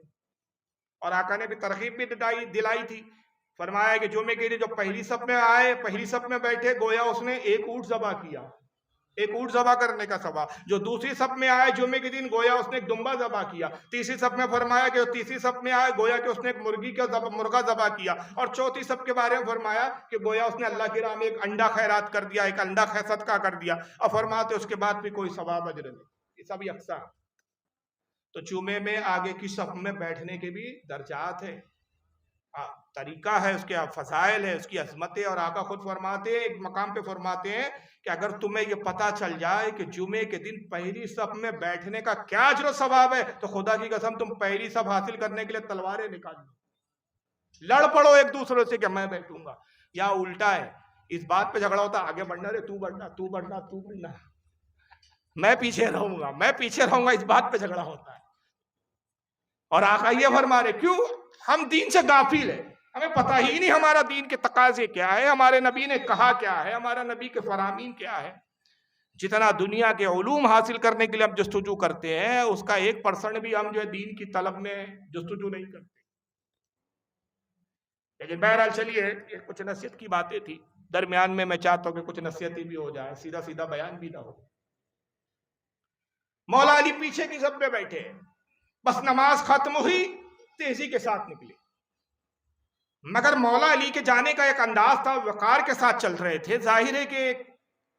اور آقا نے بھی ترغیب بھی دلائی تھی. فرمایا کہ جمعے کے لیے جو پہلی صف میں آئے، پہلی صف میں بیٹھے، گویا اس نے ایک اونٹ ذبح کیا، ایک اونٹ ذبح کرنے کا ثواب. جو دوسری صف میں آئے جمعے کے دن، گویا اس نے ایک دمبا ذبح کیا. تیسری صف میں فرمایا کہ تیسری صف میں آئے، گویا کہ اس نے ایک مرغا ذبح کیا. اور چوتھی صف کے بارے میں فرمایا کہ گویا اس نے اللہ کی راہ میں ایک انڈا خیرات کر دیا، ایک انڈا صدقہ کر دیا. اور فرماتے اس کے بعد بھی کوئی ثواب اجر نہیں. یہ سب یکساں. تو جمعے میں آگے کی صف میں بیٹھنے کے بھی درجات ہیں، طریقہ ہے، اس کے فضائل ہے، اس کی عظمت ہے. اور آقا خود فرماتے ہیں، ایک مقام پہ فرماتے ہیں کہ اگر تمہیں یہ پتا چل جائے کہ جمعے کے دن پہلی صف میں بیٹھنے کا کیا اجر و ثواب ہے، تو خدا کی قسم تم پہلی صف حاصل کرنے کے لیے تلواریں نکال لو، لڑ پڑو ایک دوسرے سے کہ میں بیٹھوں گا. یا الٹا ہے، اس بات پہ جھگڑا ہوتا آگے بڑھنا، رے تو بڑھنا، تو بڑھنا، تو بڑھنا، میں پیچھے رہوں گا، میں پیچھے رہوں گا، اس بات پہ جھگڑا ہوتا ہے. اور آقا یہ فرما رہے کیوں؟ ہم دین سے غافل ہیں، ہمیں پتہ ہی نہیں ہمارا دین کے تقاضے کیا ہے، ہمارے نبی نے کہا کیا ہے، ہمارا نبی کے فرامین کیا ہے. جتنا دنیا کے علوم حاصل کرنے کے لیے ہم جستجو کرتے ہیں، اس کا 1% بھی ہم جو ہے دین کی طلب میں جستجو نہیں کرتے. لیکن بہرحال چلیے، یہ کچھ نصیحت کی باتیں تھی، درمیان میں میں چاہتا ہوں کہ کچھ نصیحتیں بھی ہو جائیں، سیدھا سیدھا بیان بھی نہ ہو۔ مولا علی پیچھے کی سب پہ بیٹھے، بس نماز ختم ہوئی، تیزی کے ساتھ نکلی، مگر مولا علی کے جانے کا ایک انداز تھا، وقار کے ساتھ چل رہے تھے۔ ظاہر ہے کہ ایک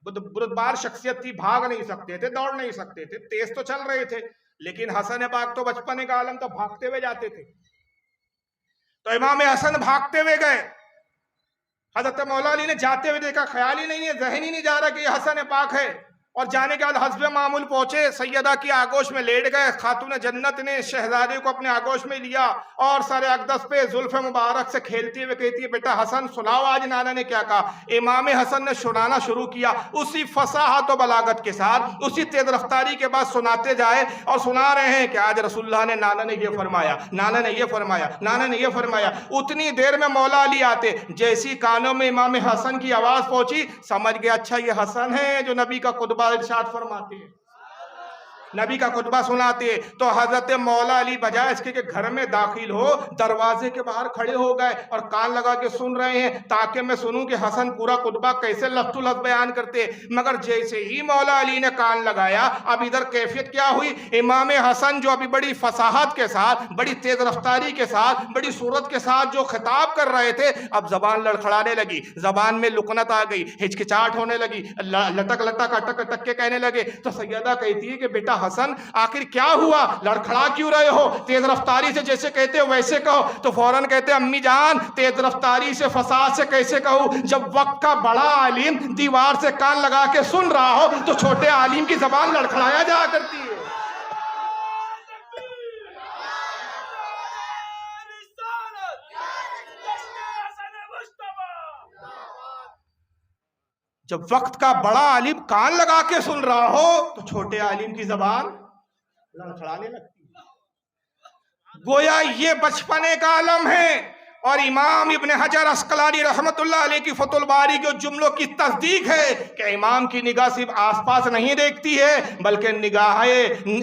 بردبار شخصیت تھی، بھاگ نہیں سکتے تھے، دوڑ نہیں سکتے تھے، تیز تو چل رہے تھے، لیکن حسن پاک تو بچپنے کا عالم، تو بھاگتے ہوئے جاتے تھے۔ تو امام حسن بھاگتے ہوئے گئے، حضرت مولا علی نے جاتے ہوئے دیکھا، خیال ہی نہیں ہے، ذہن ہی نہیں جا رہا کہ یہ حسن پاک ہے، اور جانے کے بعد حسب معمول پہنچے، سیدہ کی آگوش میں لیٹ گئے۔ خاتون جنت نے شہزادے کو اپنے آگوش میں لیا اور سر اقدس پہ زلف مبارک سے کھیلتی ہوئے کہتی ہے، بیٹا حسن سناؤ آج نانا نے کیا کہا۔ امام حسن نے سنانا شروع کیا، اسی فصاحت و بلاغت کے ساتھ، اسی تیز رفتاری کے بعد سناتے جائے، اور سنا رہے ہیں کہ آج رسول اللہ نے، نانا نے یہ فرمایا، نانا نے یہ فرمایا، نانا نے یہ فرمایا۔ اتنی دیر میں مولا علی آتے، جیسی کانوں میں امام حسن کی آواز پہنچی، سمجھ گیا اچھا یہ حسن ہے جو نبی کا خطبہ ارشاد فرماتے ہیں، نبی کا خطبہ سناتے۔ تو حضرت مولا علی بجائے اس کے کہ گھر میں داخل ہو، دروازے کے باہر کھڑے ہو گئے اور کان لگا کے سن رہے ہیں تاکہ میں سنوں کہ حسن پورا خطبہ کیسے لفظ لفظ بیان کرتے۔ مگر جیسے ہی مولا علی نے کان لگایا، اب ادھر کیفیت کیا ہوئی، امام حسن جو ابھی بڑی فصاحت کے ساتھ، بڑی تیز رفتاری کے ساتھ، بڑی صورت کے ساتھ جو خطاب کر رہے تھے، اب زبان لڑکھڑانے لگی، زبان میں لکنت آ گئی، ہچکچاہٹ ہونے لگی، لٹک لٹک اٹک اٹک کے کہنے لگے۔ تو سیدہ کہتی ہے کہ بیٹا حسن آخر کیا ہوا، لڑکھڑا کیوں رہے ہو، تیز رفتاری سے جیسے کہتے ہو ویسے کہو۔ تو فوراً کہتے ہیں، امی جان تیز رفتاری سے فصاحت سے کیسے کہوں، جب وقت کا بڑا عالم دیوار سے کان لگا کے سن رہا ہو تو چھوٹے عالم کی زبان لڑکھڑایا جا کرتی ہے۔ جب وقت کا بڑا عالم کان لگا کے سن رہا ہو تو چھوٹے عالم کی زبان لڑکھڑانے لگتی ہے۔ گویا یہ بچپنے کا عالم ہے، اور امام ابن حجر عسقلانی رحمت اللہ علیہ کی فتح الباری کے جملوں کی تصدیق ہے کہ امام کی نگاہ صرف آس پاس نہیں دیکھتی ہے، بلکہ نگاہ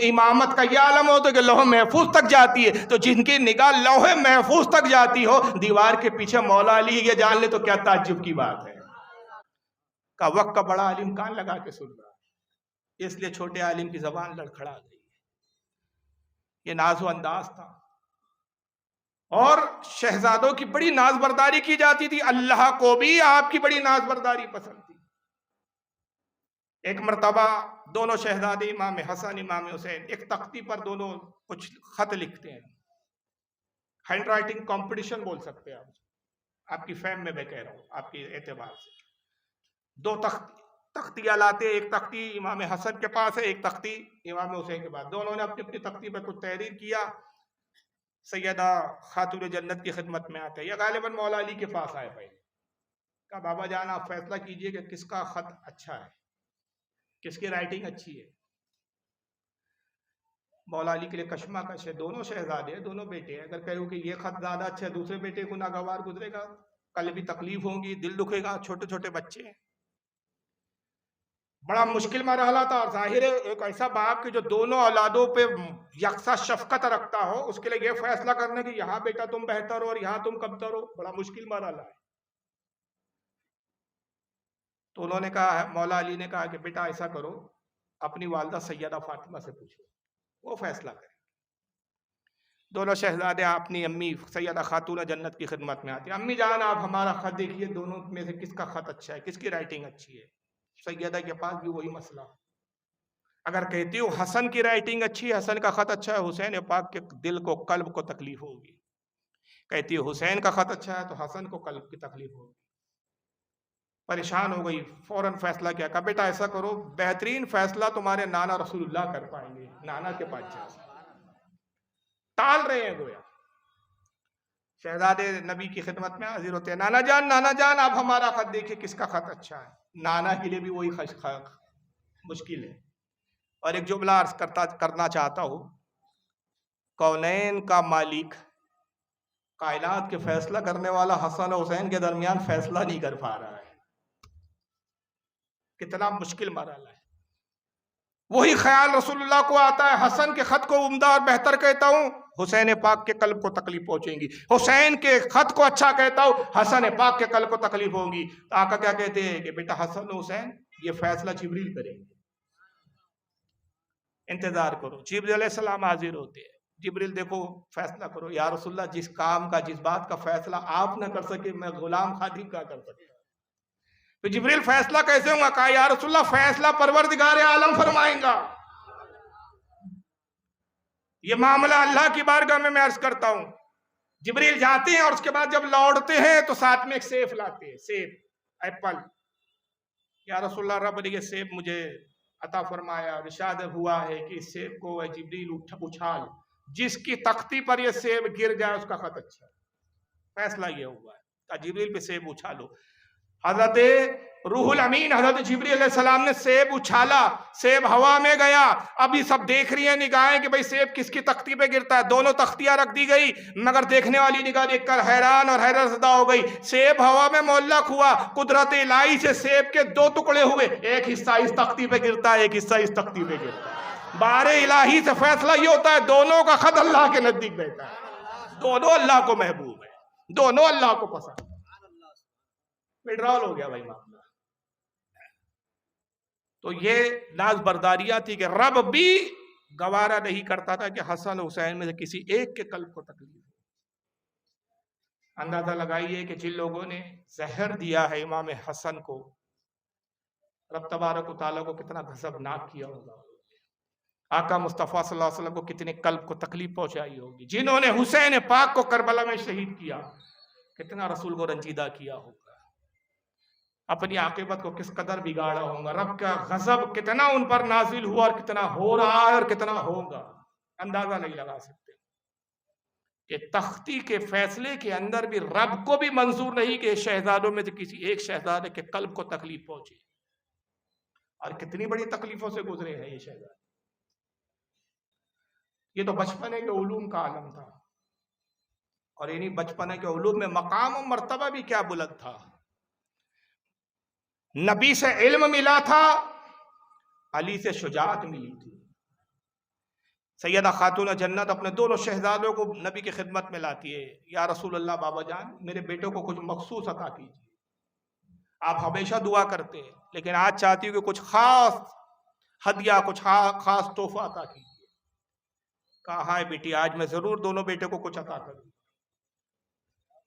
امامت کا یہ عالم ہوتا ہے کہ لوح محفوظ تک جاتی ہے۔ تو جن کی نگاہ لوح محفوظ تک جاتی ہو، دیوار کے پیچھے مولا علی یہ جان لے تو کیا تعجب کی بات ہے۔ کا وقت کا بڑا عالم کان لگا کے سن رہا ہے، اس لیے چھوٹے عالم کی زبان لڑکھڑا گئی۔ یہ ناز و انداز تھا، اور شہزادوں کی بڑی ناز برداری کی جاتی تھی، اللہ کو بھی آپ کی بڑی ناز برداری پسند تھی۔ ایک مرتبہ دونوں شہزادے امام حسن امام حسین ایک تختی پر دونوں کچھ خط لکھتے ہیں، ہینڈ رائٹنگ کمپٹیشن بول سکتے ہیں آپ کی فہم میں میں کہہ رہا ہوں، آپ کے اعتبار سے۔ دو تختیاں لاتے، ایک تختی امام حسن کے پاس ہے، ایک تختی امام حسین کے پاس، دونوں نے اپنی اپنی تختی پر کچھ تحریر کیا۔ سیدہ خاتون جنت کی خدمت میں آتے، یہ غالباً مولا علی کے پاس آئے پہلے، کہا بابا جان آپ فیصلہ کیجئے کہ کس کا خط اچھا ہے، کس کی رائٹنگ اچھی ہے۔ مولا علی کے لیے کشمکش ہے، دونوں شہزادے ہیں، دونوں بیٹے ہیں، اگر کہو کہ یہ خط زیادہ اچھا ہے، دوسرے بیٹے کو ناگوار گزرے گا، کل بھی تکلیف ہوں گی، دل دکھے گا، چھوٹے چھوٹے بچے ہیں۔ بڑا مشکل مرحلہ تھا، اور ظاہر ہے ایک ایسا باپ کہ جو دونوں اولادوں پہ یکساں شفقت رکھتا ہو، اس کے لیے یہ فیصلہ کرنا کہ یہاں بیٹا تم بہتر ہو اور یہاں تم کمتر ہو، بڑا مشکل مرحلہ ہے۔ تو انہوں نے کہا، مولا علی نے کہا کہ بیٹا ایسا کرو، اپنی والدہ سیدہ فاطمہ سے پوچھو، وہ فیصلہ کرے۔ دونوں شہزادے اپنی امی سیدہ خاتون جنت کی خدمت میں آتے ہیں، امی جان آپ ہمارا خط دیکھیے، دونوں میں سے کس کا خط اچھا ہے، کس کی رائٹنگ اچھی ہے۔ سیدہ کے پاس بھی وہی مسئلہ، اگر کہتی ہوں حسن کی رائٹنگ اچھی ہے، حسن کا خط اچھا ہے، حسین پاک کے دل کو قلب کو تکلیف ہوگی، کہتی ہے حسین کا خط اچھا ہے تو حسن کو قلب کی تکلیف ہوگی۔ پریشان ہو گئی، فوراً فیصلہ کیا، کہا بیٹا ایسا کرو، بہترین فیصلہ تمہارے نانا رسول اللہ کر پائیں گے، نانا کے پاس جاؤ۔ ٹال رہے ہیں گویا، شہزادے نبی کی خدمت میں حاضر ہوتے ہیں، نانا جان آپ ہمارا خط دیکھیں کس کا خط اچھا ہے۔ نانا کے لیے بھی وہی مشکل ہے، اور ایک جملہ عرض کرنا چاہتا ہوں، کونین کا مالک، کائنات کے فیصلہ کرنے والا حسن و حسین کے درمیان فیصلہ نہیں کر پا رہا ہے، کتنا مشکل مرحلہ ہے۔ وہی خیال رسول اللہ کو آتا ہے، حسن کے خط کو عمدہ اور بہتر کہتا ہوں، حسین پاک کے قلب کو تکلیف پہنچیں گی. حسین کے خط کو اچھا کہتا ہوں، حسن پاک کے قلب کو تکلیف ہوگی. تو آقا کیا کہتے ہیں کہ بیٹا حسن و حسین یہ فیصلہ جبریل کریں گے، انتظار کرو. جبریل علیہ السلام حاضر ہوتے ہیں. جبریل دیکھو فیصلہ کرو. یا رسول اللہ جس کام کا جس بات کا فیصلہ آپ نہ کر سکے میں غلام خادم کا کر سکتا. تو جبریل فیصلہ کیسے ہوگا؟ کہا یا رسول اللہ فیصلہ پروردگار عالم فرمائیں گا. یہ معاملہ اللہ کی بارگاہ میں عرض کرتا ہوں. جبریل جاتے ہیں اور اس کے بعد جب لوٹتے ہیں تو ساتھ میں ایک سیف لاتے ہیں، سیف ایپل. یا رسول اللہ رب نے یہ سیب مجھے عطا فرمایا، ارشاد ہوا ہے کہ اس سیب کو اے جبریل اچھال، جس کی تختی پر یہ سیب گر جائے اس کا خط اچھا. فیصلہ یہ ہوا ہے کہ جبریل پہ سیب اچھالو. حضرت روح الامین حضرت جبریل علیہ السلام نے سیب اچھالا، سیب ہوا میں گیا. ابھی سب دیکھ رہی ہیں نگاہیں کہ بھئی سیب کس کی تختی پہ گرتا ہے. دونوں تختیاں رکھ دی گئی، مگر دیکھنے والی نگاہ دیکھ کر حیران اور حیرت زدہ ہو گئی. سیب ہوا میں معلق ہوا، قدرت الہی سے سیب کے دو ٹکڑے ہوئے، ایک حصہ اس تختی پہ گرتا ہے، ایک حصہ اس تختی پہ گرتا ہے. بار الہی سے فیصلہ یہ ہوتا ہے دونوں کا خط اللہ کے نزدیک بیٹھا ہے. دونوں اللہ کو محبوب ہے، دونوں اللہ کو پسند ہے. وڈرال ہو گیا بھائی معاملہ. تو یہ ناز برداریاں تھی کہ رب بھی گوارا نہیں کرتا تھا کہ حسن حسین میں سے کسی ایک کے قلب کو تکلیف ہو. اندازہ لگائیے کہ جن لوگوں نے زہر دیا ہے امام حسن کو، رب تبارک و تعالیٰ کو کتنا غضبناک کیا ہوگا. آقا مصطفیٰ صلی اللہ علیہ وسلم کو کتنے قلب کو تکلیف پہنچائی ہوگی. جنہوں نے حسین پاک کو کربلا میں شہید کیا، کتنا رسول کو رنجیدہ کیا ہوگا، اپنی عاقبت کو کس قدر بگاڑا ہوگا. رب کا غضب کتنا ان پر نازل ہوا اور کتنا ہو رہا ہے اور کتنا ہوگا، اندازہ نہیں لگا سکتے. کہ تختی کے فیصلے کے اندر بھی رب کو بھی منظور نہیں کہ شہزادوں میں سے کسی ایک شہزادے کے قلب کو تکلیف پہنچے. اور کتنی بڑی تکلیفوں سے گزرے ہیں یہ شہزادے. یہ تو بچپنے کے علوم کا عالم تھا، اور انہی بچپنے کے علوم میں مقام و مرتبہ بھی کیا بلند تھا. نبی سے علم ملا تھا، علی سے شجاعت ملی تھی. سیدہ خاتون جنت اپنے دونوں شہزادوں کو نبی کی خدمت میں لاتی ہے. یا رسول اللہ بابا جان میرے بیٹوں کو کچھ مخصوص عطا کیجیے. آپ ہمیشہ دعا کرتے ہیں لیکن آج چاہتی ہوں کہ کچھ خاص ہدیہ، کچھ خاص تحفہ عطا کیجیے. کہا ہاں بیٹی آج میں ضرور دونوں بیٹے کو کچھ عطا کروں.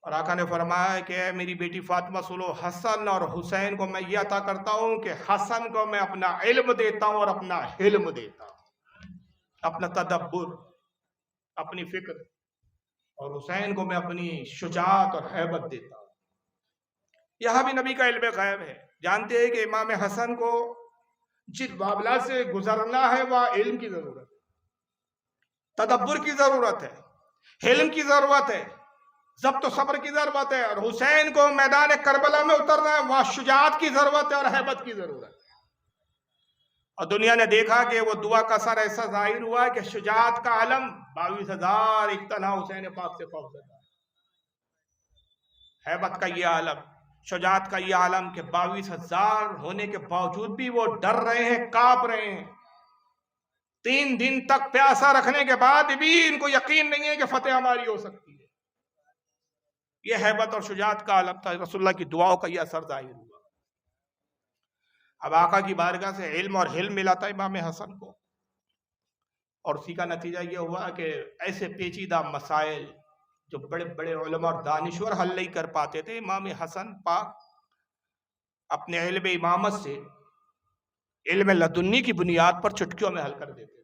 اور آقا نے فرمایا کہ اے میری بیٹی فاطمہ سنو، حسن اور حسین کو میں یہ عطا کرتا ہوں کہ حسن کو میں اپنا علم دیتا ہوں اور اپنا حلم دیتا ہوں، اپنا تدبر، اپنی فکر، اور حسین کو میں اپنی شجاعت اور ہیبت دیتا ہوں. یہاں بھی نبی کا علم غیب ہے. جانتے ہیں کہ امام حسن کو جس معاملہ سے گزرنا ہے وہ علم کی ضرورت ہے، تدبر کی ضرورت ہے، حلم کی ضرورت ہے، ضبط و صبر کی ضرورت ہے. اور حسین کو میدان کربلا میں اترنا ہے، وہاں شجاعت کی ضرورت ہے اور ہیبت کی ضرورت ہے. اور دنیا نے دیکھا کہ وہ دعا کا اثر ایسا ظاہر ہوا ہے کہ شجاعت کا علم 22,000 ایک تنہا حسین پاک سے خوف زدہ ہے. ہیبت کا یہ عالم، شجاعت کا یہ عالم کہ 22,000 ہونے کے باوجود بھی وہ ڈر رہے ہیں، کانپ رہے ہیں. 3 دن تک پیاسا رکھنے کے بعد بھی ان کو یقین نہیں ہے کہ فتح ہماری ہو سکتی ہے. یہ ہیبت اور شجاعت کا عالم تھا. رسول اللہ کی دعاؤں کا یہ اثر ظاہر ہوا. اب آقا کی بارگاہ سے علم اور حلم ملا تھا امام حسن کو، اور اسی کا نتیجہ یہ ہوا کہ ایسے پیچیدہ مسائل جو بڑے بڑے علماء اور دانشور حل نہیں کر پاتے تھے، امام حسن پاک اپنے علم امامت سے علم لدنی کی بنیاد پر چٹکیوں میں حل کر دیتے.